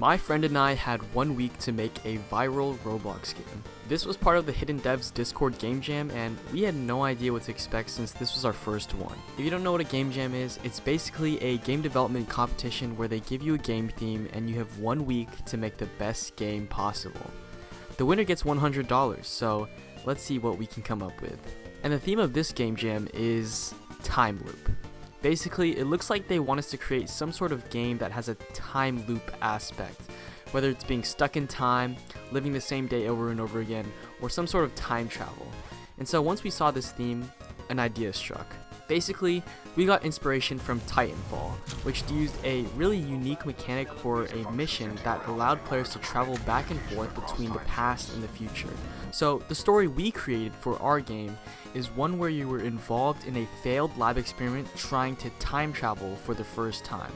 My friend and I had 1 week to make a viral Roblox game. This was part of the Hidden Devs Discord game jam, and we had no idea what to expect since this was our first one. If you don't know what a game jam is, it's basically a game development competition where they give you a game theme and you have 1 week to make the best game possible. The winner gets $100, so let's see what we can come up with. And the theme of this game jam is time loop. Basically, it looks like they want us to create some sort of game that has a time loop aspect, whether it's being stuck in time, living the same day over and over again, or some sort of time travel. And so once we saw this theme, an idea struck. Basically, we got inspiration from Titanfall, which used a really unique mechanic for a mission that allowed players to travel back and forth between the past and the future. So the story we created for our game is one where you were involved in a failed lab experiment trying to time travel for the first time.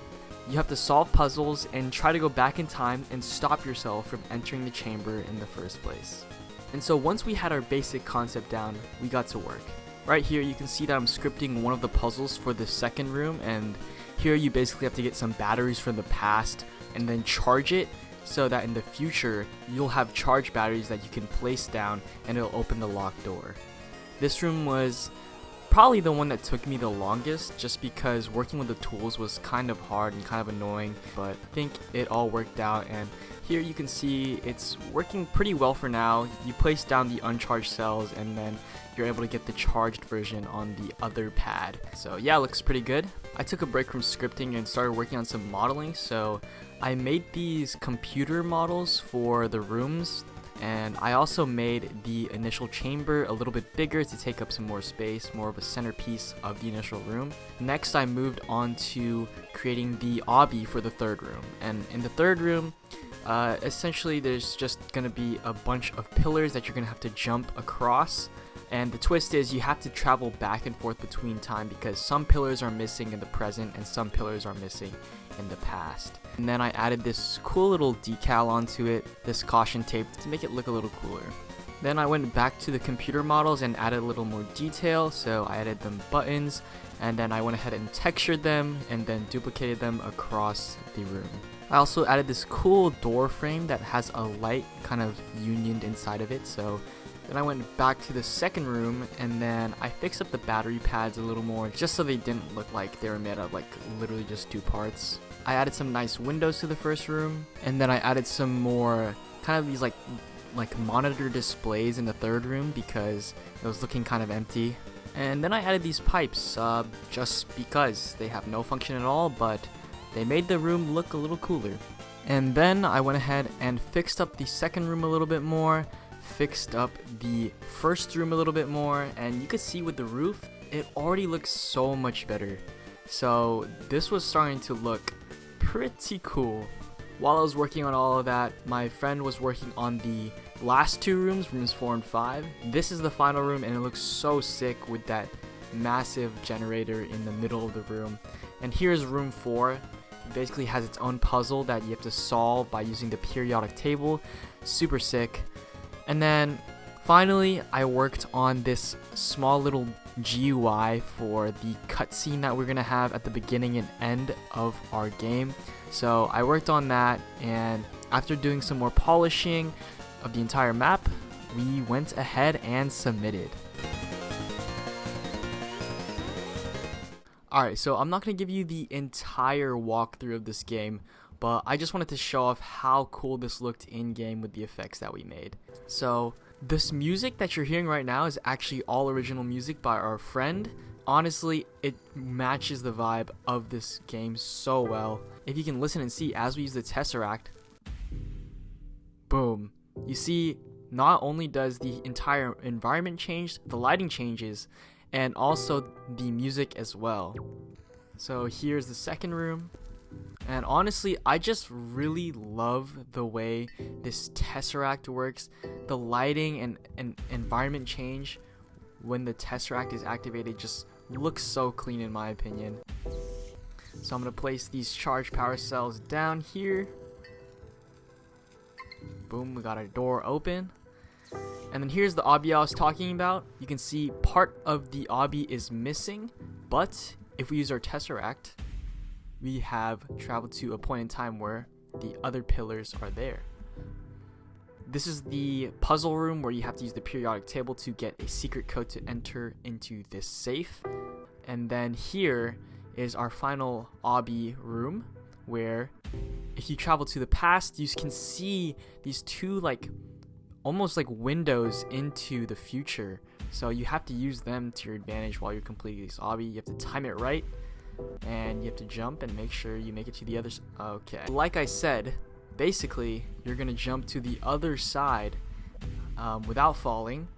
You have to solve puzzles and try to go back in time and stop yourself from entering the chamber in the first place. And so once we had our basic concept down, we got to work. Right here you can see that I'm scripting one of the puzzles for the second room, and here you basically have to get some batteries from the past and then charge it so that in the future you'll have charged batteries that you can place down and it'll open the locked door. This room was probably the one that took me the longest just because working with the tools was kind of hard and kind of annoying, but I think it all worked out, and here you can see it's working pretty well for now. You place down the uncharged cells and then you're able to get the charged version on the other pad. So yeah, it looks pretty good. I took a break from scripting and started working on some modeling, so I made these computer models for the rooms, and I also made the initial chamber a little bit bigger to take up some more space, more of a centerpiece of the initial room. Next, I moved on to creating the obby for the third room, and in the third room, essentially there's just gonna be a bunch of pillars that you're gonna have to jump across. And the twist is you have to travel back and forth between time because some pillars are missing in the present and some pillars are missing in the past. And then I added this cool little decal onto it, this caution tape, to make it look a little cooler. Then I went back to the computer models and added a little more detail, so I added them buttons, and then I went ahead and textured them and then duplicated them across the room. I also added this cool door frame that has a light kind of unioned inside of it, so then I went back to the second room and then I fixed up the battery pads a little more just so they didn't look like they were made of like literally just two parts. I added some nice windows to the first room, and then I added some more kind of these like monitor displays in the third room because it was looking kind of empty. And then I added these pipes just because they have no function at all, but they made the room look a little cooler. And then I went ahead and fixed up the second room a little bit more, fixed up the first room a little bit more, and you could see with the roof it already looks so much better. So this was starting to look pretty cool. While I was working on all of that, my friend was working on the last two rooms, rooms 4 and 5. This is the final room and it looks so sick with that massive generator in the middle of the room. And here's room 4. It basically has its own puzzle that you have to solve by using the periodic table. Super sick. And then finally I worked on this small little GUI for the cutscene that we're gonna have at the beginning and end of our game. So I worked on that, and after doing some more polishing of the entire map, we went ahead and submitted. Alright, so I'm not gonna give you the entire walkthrough of this game, but I just wanted to show off how cool this looked in-game with the effects that we made. So this music that you're hearing right now is actually all original music by our friend. Honestly, it matches the vibe of this game so well. If you can listen and see as we use the Tesseract, boom. You see, not only does the entire environment change, the lighting changes, and also the music as well. So here's the second room. And honestly, I just really love the way this Tesseract works. The lighting and environment change when the Tesseract is activated just looks so clean in my opinion. So I'm going to place these charged power cells down here. Boom, we got our door open. And then here's the obby I was talking about. You can see part of the obby is missing, but if we use our Tesseract, we have traveled to a point in time where the other pillars are there. This is the puzzle room where you have to use the periodic table to get a secret code to enter into this safe. And then here is our final obby room, where if you travel to the past, you can see these two almost like windows into the future. So you have to use them to your advantage while you're completing this obby. You have to time it right, and you have to jump and make sure you make it to the other side. Okay, like I said, basically you're gonna jump to the other side without falling,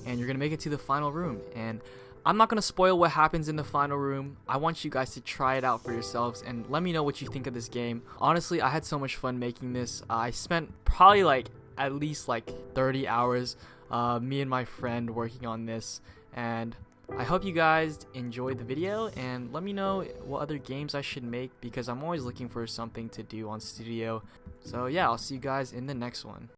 and you're gonna make it to the final room. And I'm not gonna spoil what happens in the final room. I want you guys to try it out for yourselves and let me know what you think of this game. Honestly, I had so much fun making this. I spent probably at least 30 hours, me and my friend, working on this, and I hope you guys enjoyed the video, and let me know what other games I should make, because I'm always looking for something to do on Studio. So yeah, I'll see you guys in the next one.